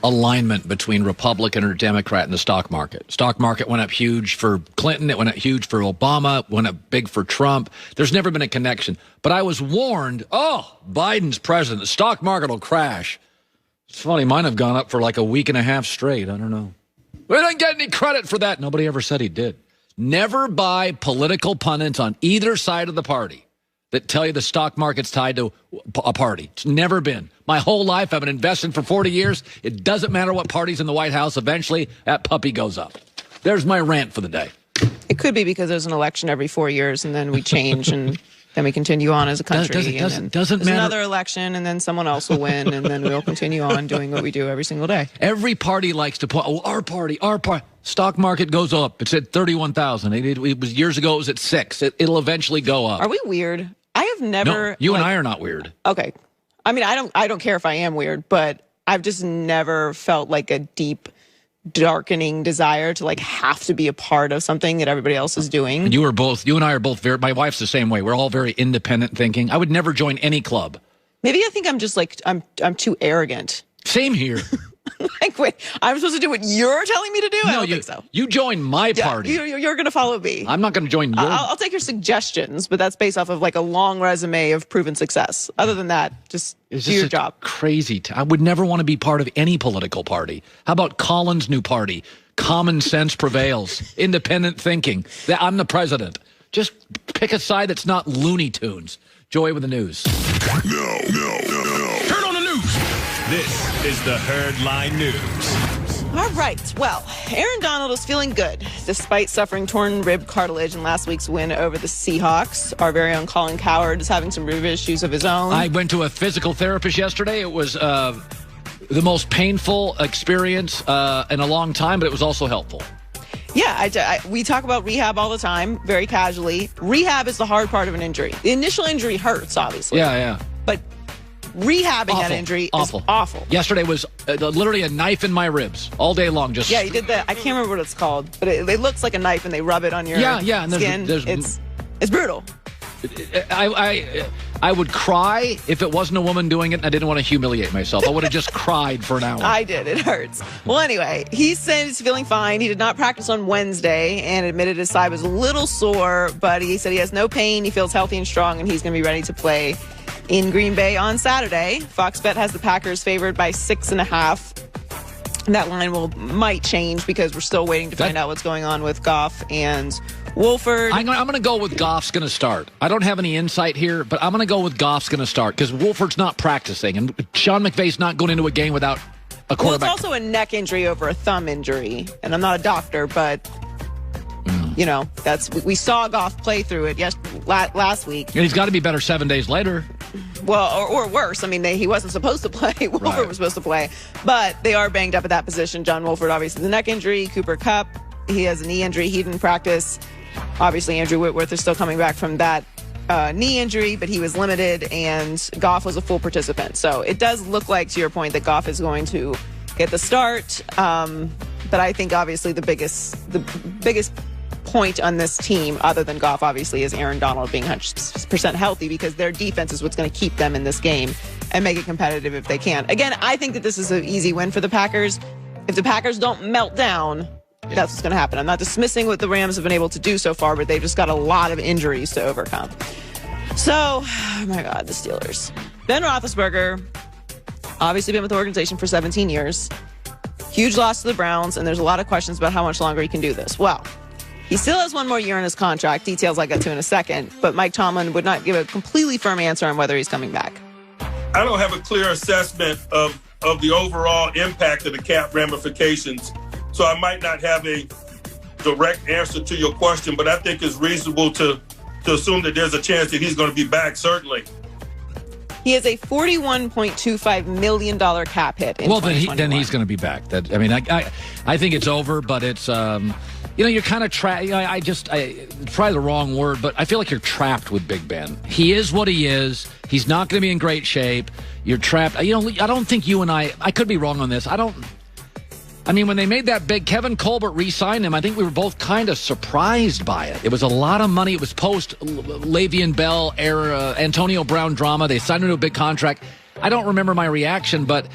alignment between Republican or Democrat in the stock market. Stock market went up huge for Clinton. It went up huge for Obama. It went up big for Trump. There's never been a connection. But I was warned, Biden's president. The stock market will crash. It's funny. Mine have gone up for like a week and a half straight. I don't know. We don't get any credit for that. Nobody ever said he did. Never buy political pundits on either side of the party that tell you the stock market's tied to a party. It's never been. My whole life, I've been investing for 40 years. It doesn't matter what party's in the White House. Eventually, that puppy goes up. There's my rant for the day. It could be because there's an election every 4 years, and then we change, and then we continue on as a country. Doesn't there's matter. Another election, and then someone else will win, and then we'll continue on doing what we do every single day. Every party likes to put, our party. Stock market goes up. It's at 31,000. It was years ago. It was at 6. It'll eventually go up. Are we weird? I have never. No, you and I are not weird. Okay, I mean, I don't care if I am weird, but I've just never felt like a deep, darkening desire to like have to be a part of something that everybody else is doing. You and I are both very. My wife's the same way. We're all very independent thinking. I would never join any club. Maybe I think I'm just like I'm too arrogant. Same here. Like, wait, I'm supposed to do what you're telling me to do? I don't think so. You join my party. You're going to follow me. I'm not going to join yours. I'll take your suggestions, but that's based off of like a long resume of proven success. Other than that, just do your job. Crazy. I would never want to be part of any political party. How about Colin's new party? Common sense prevails. Independent thinking. I'm the president. Just pick a side that's not Looney Tunes. Joy with the news. No. Turn on the news. This is the Herdline News. All right. Well, Aaron Donald is feeling good despite suffering torn rib cartilage in last week's win over the Seahawks. Our very own Colin Coward is having some rib issues of his own. I went to a physical therapist yesterday. It was the most painful experience in a long time, but it was also helpful. Yeah, we talk about rehab all the time, very casually. Rehab is the hard part of an injury. The initial injury hurts, obviously. Yeah. But rehabbing that injury is awful. Yesterday was literally a knife in my ribs all day long. Yeah, you did that. I can't remember what it's called, but it looks like a knife, and they rub it on your skin. It's brutal. I would cry if it wasn't a woman doing it and I didn't want to humiliate myself. I would have just cried for an hour. I did. It hurts. Well, anyway, he said he's feeling fine. He did not practice on Wednesday and admitted his side was a little sore, but he said he has no pain. He feels healthy and strong, and he's going to be ready to play in Green Bay on Saturday. Fox Bet has the Packers favored by 6.5. That line might change because we're still waiting to find out what's going on with Goff and Wolford. I'm going to go with Goff's going to start. I don't have any insight here, but I'm going to go with Goff's going to start because Wolford's not practicing, and Sean McVay's not going into a game without a quarterback. Well, it's also a neck injury over a thumb injury, and I'm not a doctor, but you know, we saw Goff play through it last week. And he's got to be better 7 days later. Well, or worse. I mean, he wasn't supposed to play. Wolford was supposed to play. But they are banged up at that position. John Wolford, obviously, the neck injury. Cooper Kupp, he has a knee injury. He didn't practice. Obviously, Andrew Whitworth is still coming back from that knee injury, but he was limited, and Goff was a full participant. So it does look like, to your point, that Goff is going to get the start. But I think, obviously, the biggest point on this team, other than Goff, obviously, is Aaron Donald being 100% healthy, because their defense is what's going to keep them in this game and make it competitive if they can. Again, I think that this is an easy win for the Packers. If the Packers don't melt down, that's what's going to happen. I'm not dismissing what the Rams have been able to do so far, but they've just got a lot of injuries to overcome. So, oh my God, the Steelers. Ben Roethlisberger, obviously been with the organization for 17 years. Huge loss to the Browns, and there's a lot of questions about how much longer he can do this. Well, he still has one more year in his contract, details I'll get to in a second, but Mike Tomlin would not give a completely firm answer on whether he's coming back. I don't have a clear assessment of the overall impact of the cap ramifications, so I might not have a direct answer to your question, but I think it's reasonable to assume that there's a chance that he's going to be back, certainly. He has a $41.25 million cap hit in 2021. Then he's going to be back. I think it's over, but it's... you're kind of trapped. It's probably the wrong word, but I feel like you're trapped with Big Ben. He is what he is. He's not going to be in great shape. You're trapped. I don't think you and I could be wrong on this. When they made that big, Kevin Colbert re-signed him, I think we were both kind of surprised by it. It was a lot of money. It was post Le'Veon Bell era, Antonio Brown drama. They signed him to a big contract. I don't remember my reaction, but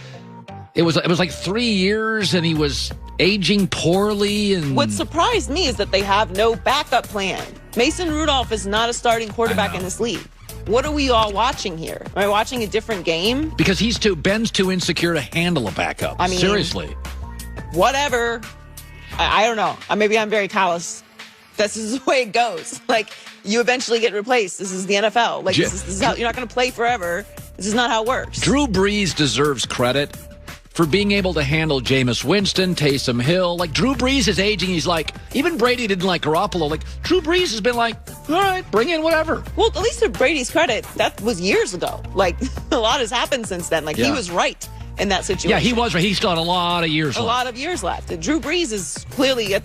It was like 3 years, and he was aging poorly. And what surprised me is that they have no backup plan. Mason Rudolph is not a starting quarterback in this league. What are we all watching here? Am I watching a different game? Because Ben's too insecure to handle a backup. I mean, seriously. Whatever. I don't know. Maybe I'm very callous. This is the way it goes. Like, you eventually get replaced. This is the NFL. Like, this is how, you're not going to play forever. This is not how it works. Drew Brees deserves credit for being able to handle Jameis Winston, Taysom Hill. Like, Drew Brees is aging. He's like, even Brady didn't like Garoppolo. Like, Drew Brees has been like, all right, bring in whatever. Well, at least to Brady's credit, that was years ago. Like, a lot has happened since then. Like, he was right in that situation. Yeah, he was right. He still had a lot of years left. A lot of years left. And Drew Brees is clearly,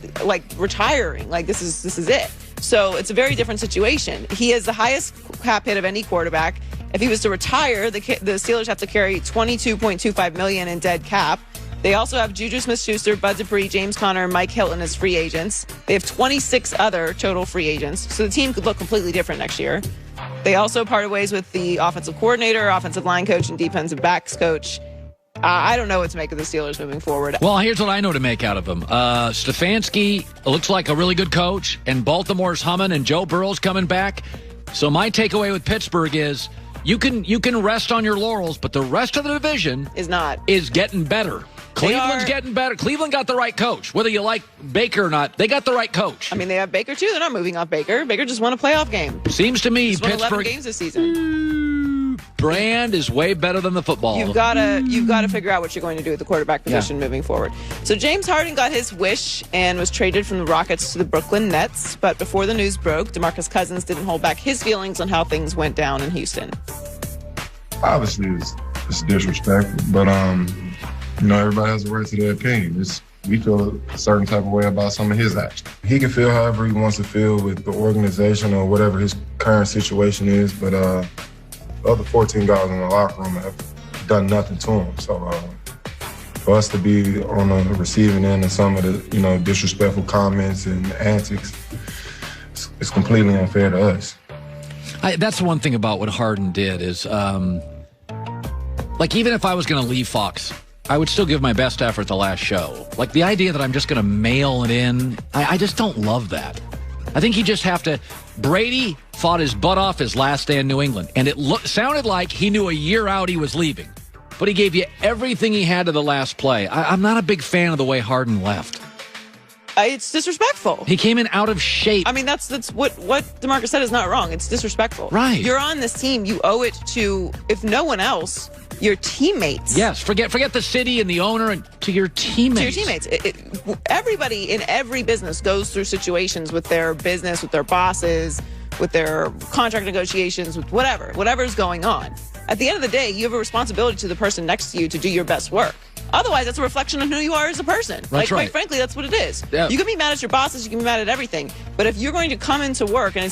retiring. Like, this is it. So it's a very different situation. He has the highest cap hit of any quarterback. If he was to retire, the Steelers have to carry $22.25 million in dead cap. They also have Juju Smith-Schuster, Bud Dupree, James Conner, and Mike Hilton as free agents. They have 26 other total free agents. So the team could look completely different next year. They also parted ways with the offensive coordinator, offensive line coach, and defensive backs coach. I don't know what to make of the Steelers moving forward. Well, here's what I know to make out of him. Stefanski looks like a really good coach, and Baltimore's humming, and Joe Burrow's coming back. So my takeaway with Pittsburgh is you can rest on your laurels, but the rest of the division is getting better. Cleveland's getting better. Cleveland got the right coach. Whether you like Baker or not, they got the right coach. I mean, they have Baker, too. They're not moving off Baker. Baker just won a playoff game. Seems to me Pittsburgh Pittsburgh 11 games this season. Brand is way better than the football. You've got to figure out what you're going to do at the quarterback position moving forward. So James Harden got his wish and was traded from the Rockets to the Brooklyn Nets. But before the news broke, DeMarcus Cousins didn't hold back his feelings on how things went down in Houston. Obviously, it's disrespectful, but everybody has a right to their opinion. We feel a certain type of way about some of his actions. He can feel however he wants to feel with the organization or whatever his current situation is, but the other 14 guys in the locker room have done nothing to him. So for us to be on the receiving end of some of the disrespectful comments and antics, it's completely unfair to us. That's the one thing about what Harden did is, even if I was going to leave Fox, I would still give my best effort the last show. Like, the idea that I'm just going to mail it in, I just don't love that. I think you just have to. Brady fought his butt off his last day in New England, and it sounded like he knew a year out he was leaving. But he gave you everything he had to the last play. I'm not a big fan of the way Harden left. It's disrespectful. He came in out of shape. I mean, that's what DeMarcus said is not wrong. It's disrespectful. Right. You're on this team. You owe it to, if no one else, your teammates. Yes. Forget the city and the owner, and to your teammates. To your teammates. Everybody in every business goes through situations with their business, with their bosses, with their contract negotiations, with whatever's going on. At the end of the day, you have a responsibility to the person next to you to do your best work. Otherwise, that's a reflection of who you are as a person. That's right. Quite frankly, that's what it is. Yeah. You can be mad at your bosses, you can be mad at everything. But if you're going to come into work and